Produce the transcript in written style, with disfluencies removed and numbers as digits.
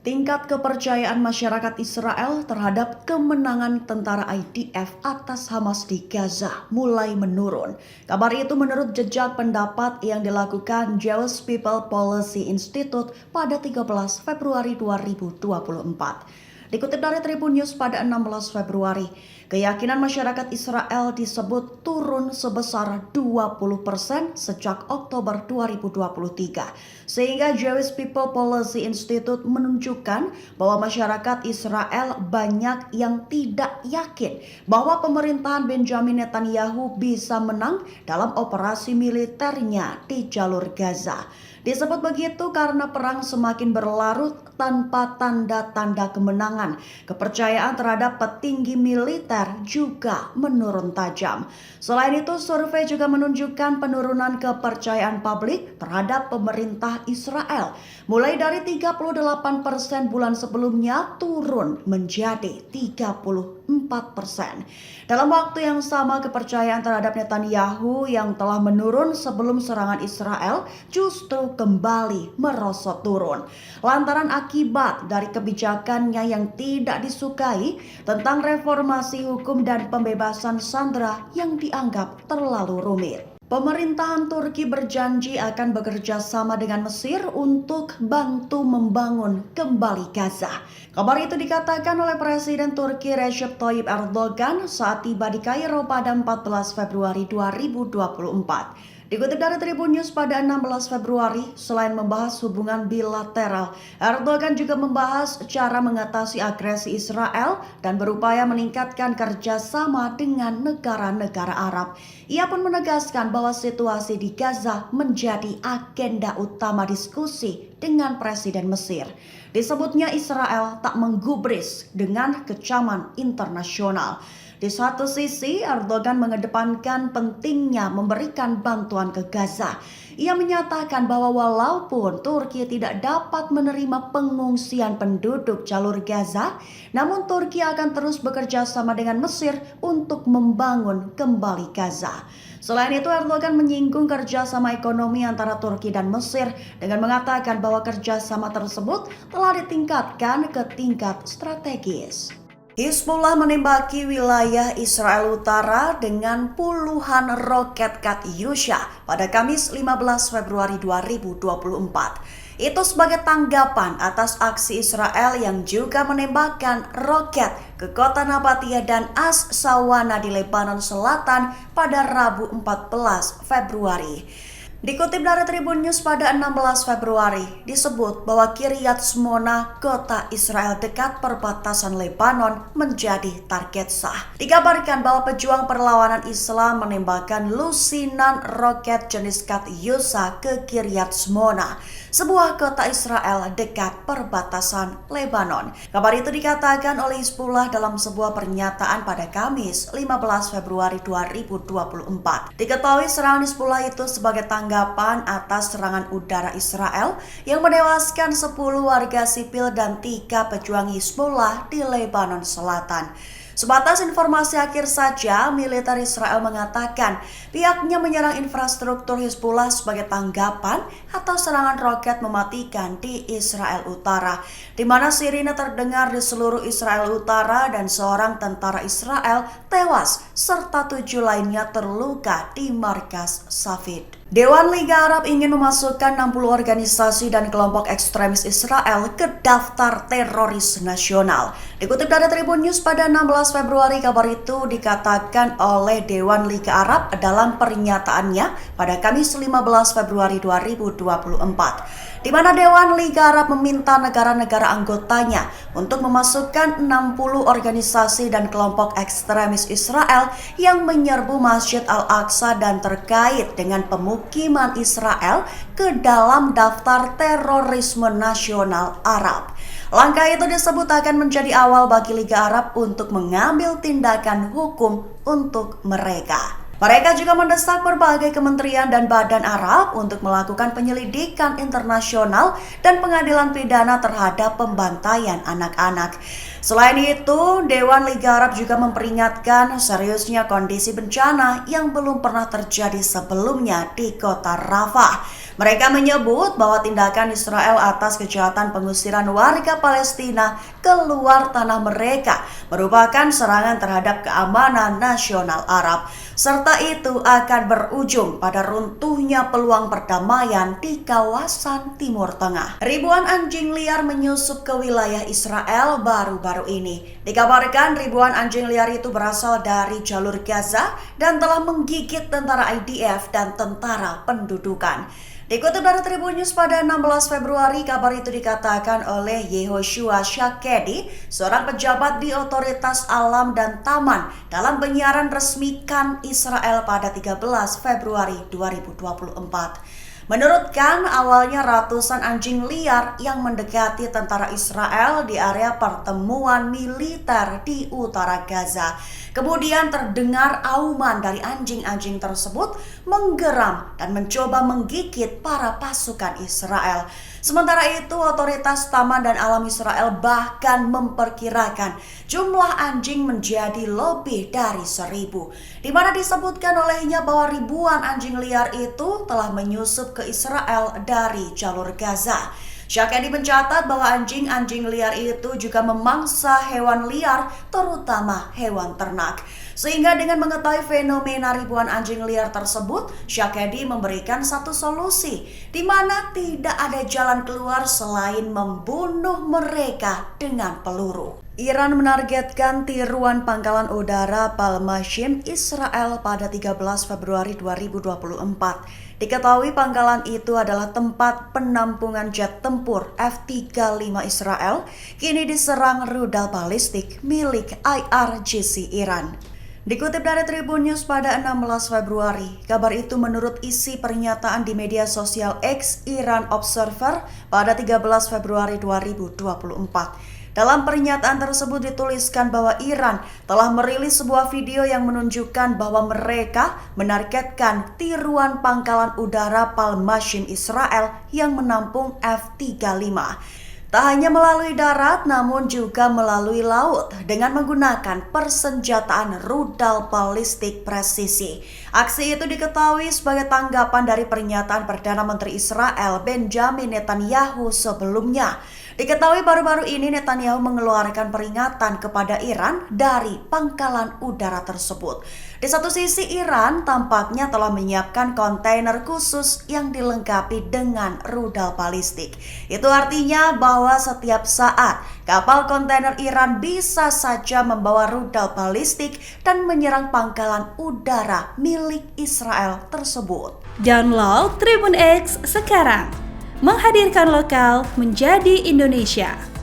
Tingkat kepercayaan masyarakat Israel terhadap kemenangan tentara IDF atas Hamas di Gaza mulai menurun. Kabar itu menurut jejak pendapat yang dilakukan Jewish People Policy Institute pada 13 Februari 2024. Dikutip dari Tribun News pada 16 Februari, keyakinan masyarakat Israel disebut turun sebesar 20% sejak Oktober 2023. Sehingga Jewish People Policy Institute menunjukkan bahwa masyarakat Israel banyak yang tidak yakin bahwa pemerintahan Benjamin Netanyahu bisa menang dalam operasi militernya di jalur Gaza. Disebut begitu karena perang semakin berlarut tanpa tanda-tanda kemenangan. Kepercayaan terhadap petinggi militer juga menurun tajam. Selain itu, survei juga menunjukkan penurunan kepercayaan publik terhadap pemerintah Israel. Mulai dari 38% bulan sebelumnya turun menjadi 34%. Dalam waktu yang sama, kepercayaan terhadap Netanyahu yang telah menurun sebelum serangan Israel justru kembali merosot turun. Lantaran akibat dari kebijakannya yang tidak disukai tentang reformasi hukum dan pembebasan sandera yang dianggap terlalu rumit. Pemerintahan Turki berjanji akan bekerja sama dengan Mesir untuk bantu membangun kembali Gaza. Kabar itu dikatakan oleh Presiden Turki Recep Tayyip Erdogan saat tiba di Kairo pada 14 Februari 2024. Dikutip dari Tribun News pada 16 Februari, selain membahas hubungan bilateral, Erdogan juga membahas cara mengatasi agresi Israel dan berupaya meningkatkan kerjasama dengan negara-negara Arab. Ia pun menegaskan bahwa situasi di Gaza menjadi agenda utama diskusi dengan Presiden Mesir. Disebutnya Israel tak menggubris dengan kecaman internasional. Di satu sisi, Erdogan mengedepankan pentingnya memberikan bantuan ke Gaza. Ia menyatakan bahwa walaupun Turki tidak dapat menerima pengungsian penduduk jalur Gaza, namun Turki akan terus bekerja sama dengan Mesir untuk membangun kembali Gaza. Selain itu, Erdogan menyinggung kerjasama ekonomi antara Turki dan Mesir dengan mengatakan bahwa kerjasama tersebut telah ditingkatkan ke tingkat strategis. Hizbullah menembaki wilayah Israel Utara dengan puluhan roket Katyusha pada Kamis 15 Februari 2024. Itu sebagai tanggapan atas aksi Israel yang juga menembakkan roket ke kota Nabatia dan As Sawana di Lebanon Selatan pada Rabu 14 Februari. Dikutip dari Tribun News pada 16 Februari, disebut bahwa Kiryat Shmona, kota Israel dekat perbatasan Lebanon, menjadi target sah. Dikabarkan bahwa pejuang perlawanan Islam menembakkan lusinan roket jenis Katyusha ke Kiryat Shmona, sebuah kota Israel dekat perbatasan Lebanon. Kabar itu dikatakan oleh Hizbullah dalam sebuah pernyataan pada Kamis 15 Februari 2024. Diketahui serangan Hizbullah itu sebagai tanggapan atas serangan udara Israel yang menewaskan 10 warga sipil dan 3 pejuang Hizbullah di Lebanon Selatan. Sebatas informasi akhir saja, militer Israel mengatakan pihaknya menyerang infrastruktur Hizbullah sebagai tanggapan atas serangan roket mematikan di Israel Utara, di mana sirine terdengar di seluruh Israel Utara dan seorang tentara Israel tewas serta 7 lainnya terluka di markas Safed. Dewan Liga Arab ingin memasukkan 60 organisasi dan kelompok ekstremis Israel ke daftar teroris nasional. Dikutip dari Tribun News pada 16 Februari, kabar itu dikatakan oleh Dewan Liga Arab dalam pernyataannya pada Kamis 15 Februari 2024. Di mana Dewan Liga Arab meminta negara-negara anggotanya untuk memasukkan 60 organisasi dan kelompok ekstremis Israel yang menyerbu Masjid Al-Aqsa dan terkait dengan pemukiman Israel ke dalam daftar terorisme nasional Arab. Langkah itu disebut akan menjadi awal bagi Liga Arab untuk mengambil tindakan hukum untuk mereka. Mereka juga mendesak berbagai kementerian dan badan Arab untuk melakukan penyelidikan internasional dan pengadilan pidana terhadap pembantaian anak-anak. Selain itu, Dewan Liga Arab juga memperingatkan seriusnya kondisi bencana yang belum pernah terjadi sebelumnya di kota Rafah. Mereka menyebut bahwa tindakan Israel atas kejahatan pengusiran warga Palestina keluar tanah mereka merupakan serangan terhadap keamanan nasional Arab, serta itu akan berujung pada runtuhnya peluang perdamaian di kawasan Timur Tengah. Ribuan anjing liar menyusup ke wilayah Israel baru-baru ini. Dikabarkan ribuan anjing liar itu berasal dari jalur Gaza dan telah menggigit tentara IDF dan tentara pendudukan. Dikutip dari Tribun News pada 16 Februari, kabar itu dikatakan oleh Yehoshua Shakedi, seorang pejabat di Otoritas Alam dan Taman, dalam penyiaran resmi Kan Israel pada 13 Februari 2024. Menurut Kan, awalnya ratusan anjing liar yang mendekati tentara Israel di area pertemuan militer di utara Gaza. Kemudian terdengar auman dari anjing-anjing tersebut menggeram dan mencoba menggigit para pasukan Israel. Sementara itu, Otoritas Taman dan Alam Israel bahkan memperkirakan jumlah anjing menjadi lebih dari 1.000, di mana disebutkan olehnya bahwa ribuan anjing liar itu telah menyusup ke Israel dari jalur Gaza. Shakedi mencatat bahwa anjing-anjing liar itu juga memangsa hewan liar, terutama hewan ternak. Sehingga dengan mengetahui fenomena ribuan anjing liar tersebut, Shakedi memberikan satu solusi, di mana tidak ada jalan keluar selain membunuh mereka dengan peluru. Iran menargetkan tiruan pangkalan udara Palmashim Israel pada 13 Februari 2024. Diketahui pangkalan itu adalah tempat penampungan jet tempur F-35 Israel, kini diserang rudal balistik milik IRGC Iran. Dikutip dari Tribun News pada 16 Februari, kabar itu menurut isi pernyataan di media sosial X Iran Observer pada 13 Februari 2024. Dalam pernyataan tersebut dituliskan bahwa Iran telah merilis sebuah video yang menunjukkan bahwa mereka menargetkan tiruan pangkalan udara Palmashim Israel yang menampung F-35. Tak hanya melalui darat namun juga melalui laut dengan menggunakan persenjataan rudal balistik presisi. Aksi itu diketahui sebagai tanggapan dari pernyataan Perdana Menteri Israel Benjamin Netanyahu sebelumnya. Diketahui baru-baru ini Netanyahu mengeluarkan peringatan kepada Iran dari pangkalan udara tersebut. Di satu sisi Iran tampaknya telah menyiapkan kontainer khusus yang dilengkapi dengan rudal balistik. Itu artinya bahwa setiap saat kapal kontainer Iran bisa saja membawa rudal balistik dan menyerang pangkalan udara milik Israel tersebut. Download Tribun X sekarang, menghadirkan lokal menjadi Indonesia.